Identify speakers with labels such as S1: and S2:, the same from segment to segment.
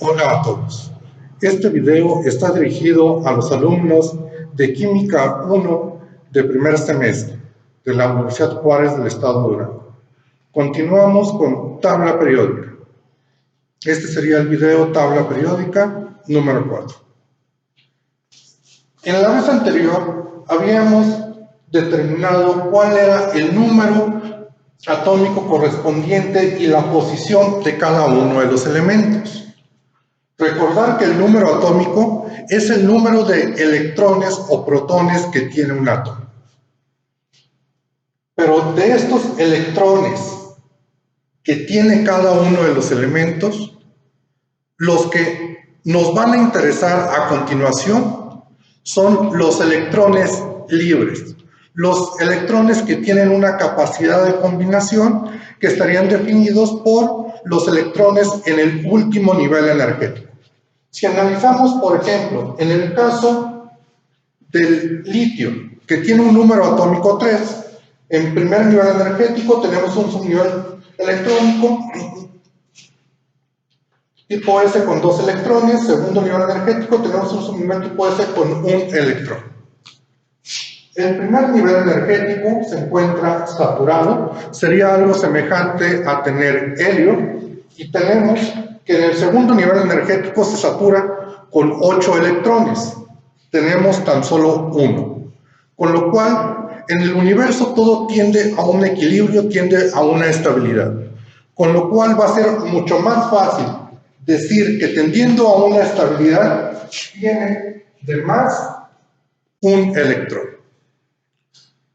S1: Hola a todos. Este video está dirigido a los alumnos de Química 1 de primer semestre de la Universidad Juárez del Estado de Durango. Continuamos con tabla periódica. Este sería el video tabla periódica número 4. En la vez anterior habíamos determinado cuál era el número atómico correspondiente y la posición de cada uno de los elementos. Recordar que el número atómico es el número de electrones o protones que tiene un átomo. Pero de estos electrones que tiene cada uno de los elementos, los que nos van a interesar a continuación son los electrones libres. Los electrones que tienen una capacidad de combinación que estarían definidos por los electrones en el último nivel energético. Si analizamos, por ejemplo, en el caso del litio, que tiene un número atómico 3, en primer nivel energético tenemos un subnivel electrónico tipo S con 2 electrones, segundo nivel energético tenemos un subnivel tipo S con 1 electrón. El primer nivel energético se encuentra saturado, sería algo semejante a tener helio, y tenemos que en el segundo nivel energético se satura con 8 electrones, tenemos tan solo 1, con lo cual en el universo todo tiende a un equilibrio, tiende a una estabilidad, con lo cual va a ser mucho más fácil decir que tendiendo a una estabilidad tiene de más un electrón.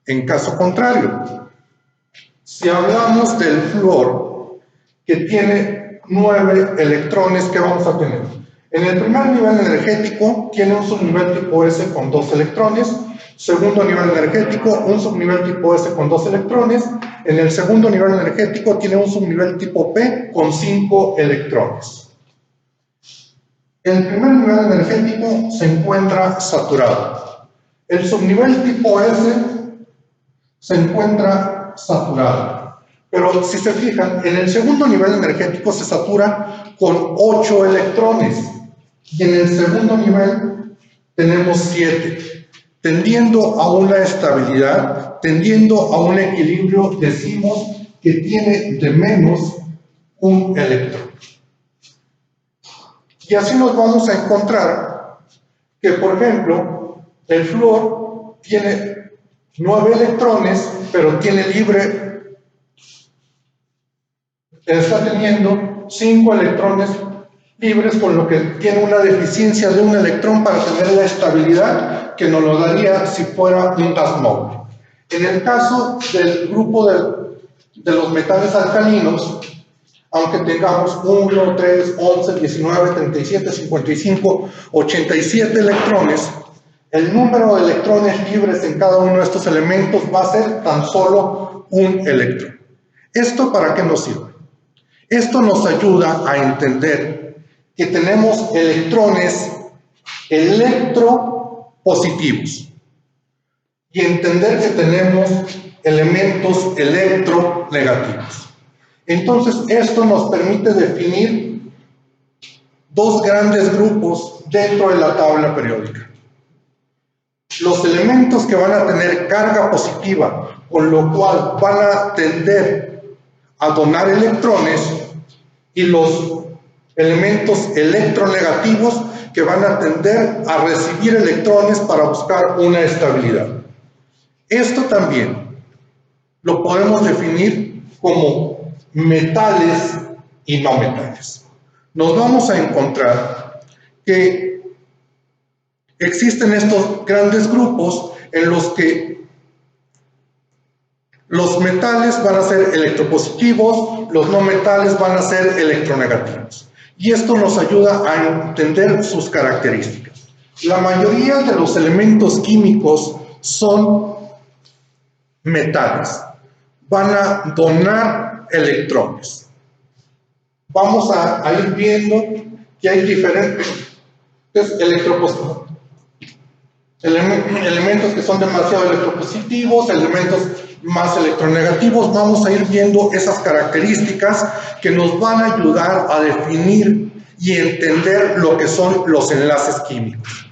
S1: En caso contrario, si hablamos del flúor, que tiene 9 electrones, ¿qué vamos a tener? En el primer nivel energético tiene un subnivel tipo S con 2 electrones, segundo nivel energético un subnivel tipo S con 2 electrones, en el segundo nivel energético tiene un subnivel tipo P con 5 electrones. El primer nivel energético se encuentra saturado. El subnivel tipo S se encuentra saturado. Pero si se fijan, en el segundo nivel energético se satura con 8 electrones y en el segundo nivel tenemos 7. Tendiendo a una estabilidad, tendiendo a un equilibrio, decimos que tiene de menos un electrón. Y así nos vamos a encontrar que, por ejemplo, el flúor tiene 9 electrones, pero tiene libre, está teniendo 5 electrones libres, con lo que tiene una deficiencia de un electrón para tener la estabilidad que nos lo daría si fuera un gas móvil. En el caso del grupo de los metales alcalinos, aunque tengamos 1, 3, 11, 19, 37, 55, 87 electrones, el número de electrones libres en cada uno de estos elementos va a ser tan solo un electrón. ¿Esto para qué nos sirve? Esto nos ayuda a entender que tenemos electrones electropositivos y entender que tenemos elementos electronegativos. Entonces, esto nos permite definir dos grandes grupos dentro de la tabla periódica. Los elementos que van a tener carga positiva, con lo cual van a tender a donar electrones, y los elementos electronegativos que van a tender a recibir electrones para buscar una estabilidad. Esto también lo podemos definir como metales y no metales. Nos vamos a encontrar que existen estos grandes grupos en los que los metales van a ser electropositivos, los no metales van a ser electronegativos. Y esto nos ayuda a entender sus características. La mayoría de los elementos químicos son metales. Van a donar electrones. Vamos a ir viendo que hay diferentes electropositivos. elementos que son demasiado electropositivos, elementos más electronegativos. Vamos a ir viendo esas características que nos van a ayudar a definir y entender lo que son los enlaces químicos.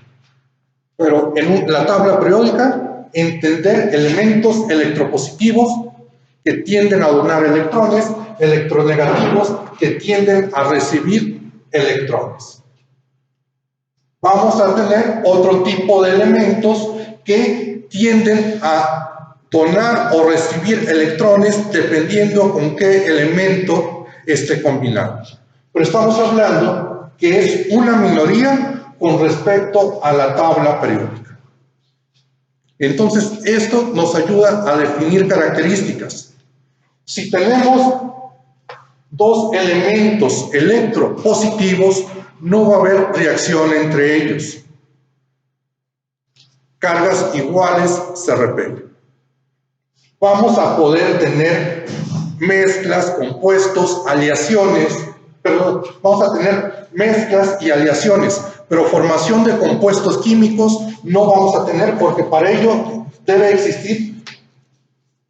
S1: Pero en la tabla periódica, entender elementos electropositivos que tienden a donar electrones, electronegativos que tienden a recibir electrones. Vamos a tener otro tipo de elementos que tienden a donar o recibir electrones dependiendo con qué elemento esté combinado. Pero estamos hablando que es una minoría con respecto a la tabla periódica. Entonces, esto nos ayuda a definir características. Si tenemos dos elementos electropositivos, no va a haber reacción entre ellos. Cargas iguales se repelen. Vamos a poder tener mezclas, compuestos, aleaciones, vamos a tener mezclas y aleaciones, pero formación de compuestos químicos no vamos a tener porque para ello debe existir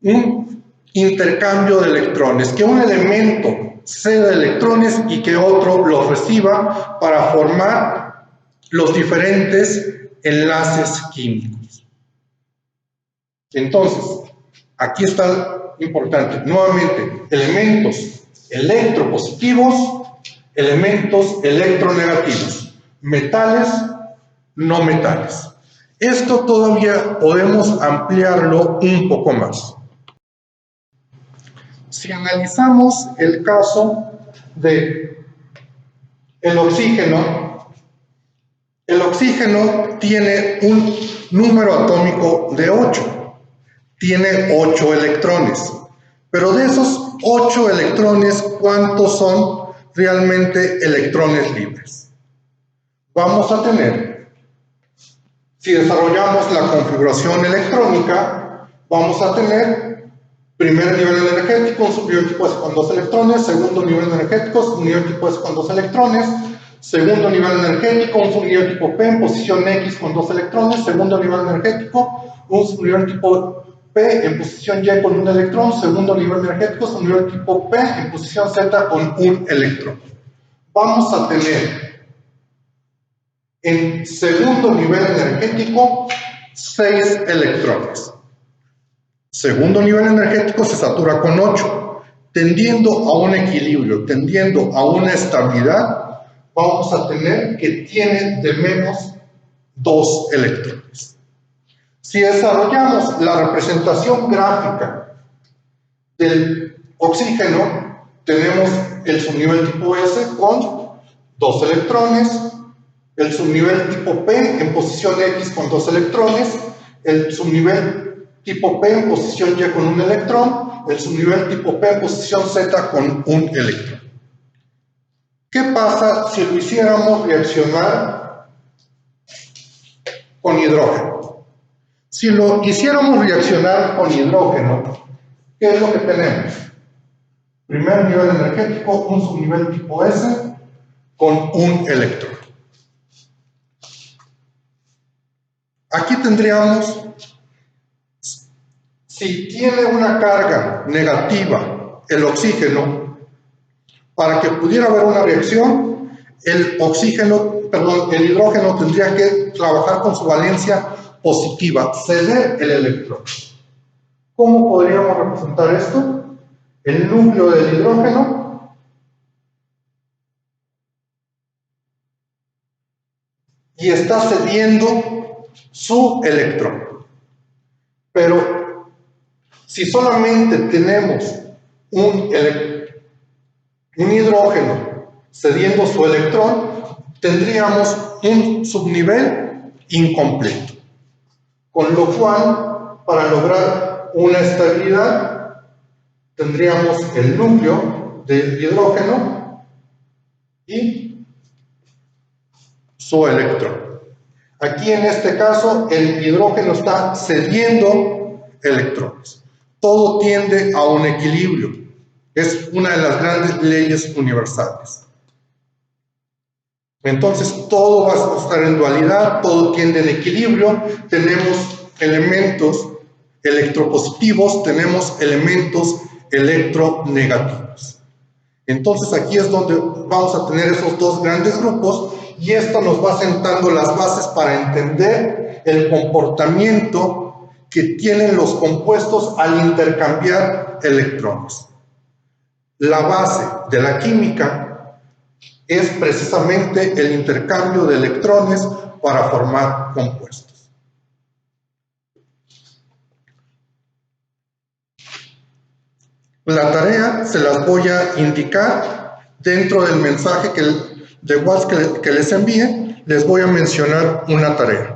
S1: un intercambio de electrones, que un elemento ceda electrones y que otro los reciba para formar los diferentes enlaces químicos. Entonces, aquí está importante, nuevamente, elementos electropositivos, elementos electronegativos, metales, no metales. Esto todavía podemos ampliarlo un poco más. Si analizamos el caso de el oxígeno tiene un número atómico de 8, tiene 8 electrones, pero de esos 8 electrones, ¿cuántos son realmente electrones libres? Vamos a tener, si desarrollamos la configuración electrónica, vamos a tener primer nivel energético, un subnivel tipo S con 2 electrones, segundo nivel energético, subnivel tipo S con 2 electrones, segundo nivel energético, un subnivel tipo P en posición X con 2 electrones, segundo nivel energético, un subnivel tipo P en posición Y con 1 electrón, segundo nivel energético, subnivel tipo P en posición Z con 1 electrón. Vamos a tener en segundo nivel energético 6 electrones. Segundo nivel energético se satura con 8, tendiendo a un equilibrio, tendiendo a una estabilidad, vamos a tener que tiene de menos 2 electrones. Si desarrollamos la representación gráfica del oxígeno, tenemos el subnivel tipo S con 2 electrones, el subnivel tipo P en posición X con 2 electrones, el subnivel tipo P en posición Y con 1 electrón, el subnivel tipo P en posición Z con 1 electrón. ¿Qué pasa si lo hiciéramos reaccionar con hidrógeno? Si lo hiciéramos reaccionar con hidrógeno, ¿qué es lo que tenemos? Primer nivel energético, un subnivel tipo S con 1 electrón. Aquí tendríamos, si tiene una carga negativa el oxígeno, para que pudiera haber una reacción, el hidrógeno tendría que trabajar con su valencia positiva, ceder el electrón. ¿Cómo podríamos representar esto? El núcleo del hidrógeno y está cediendo su electrón. Pero si solamente tenemos un hidrógeno cediendo su electrón, tendríamos un subnivel incompleto. Con lo cual, para lograr una estabilidad, tendríamos el núcleo del hidrógeno y su electrón. Aquí en este caso, el hidrógeno está cediendo electrones. Todo tiende a un equilibrio. Es una de las grandes leyes universales. Entonces todo va a estar en dualidad, todo tiende en equilibrio, tenemos elementos electropositivos, tenemos elementos electronegativos. Entonces aquí es donde vamos a tener esos dos grandes grupos y esto nos va sentando las bases para entender el comportamiento que tienen los compuestos al intercambiar electrones. La base de la química es precisamente el intercambio de electrones para formar compuestos. La tarea se las voy a indicar dentro del mensaje de WhatsApp que les envíe. Les voy a mencionar una tarea.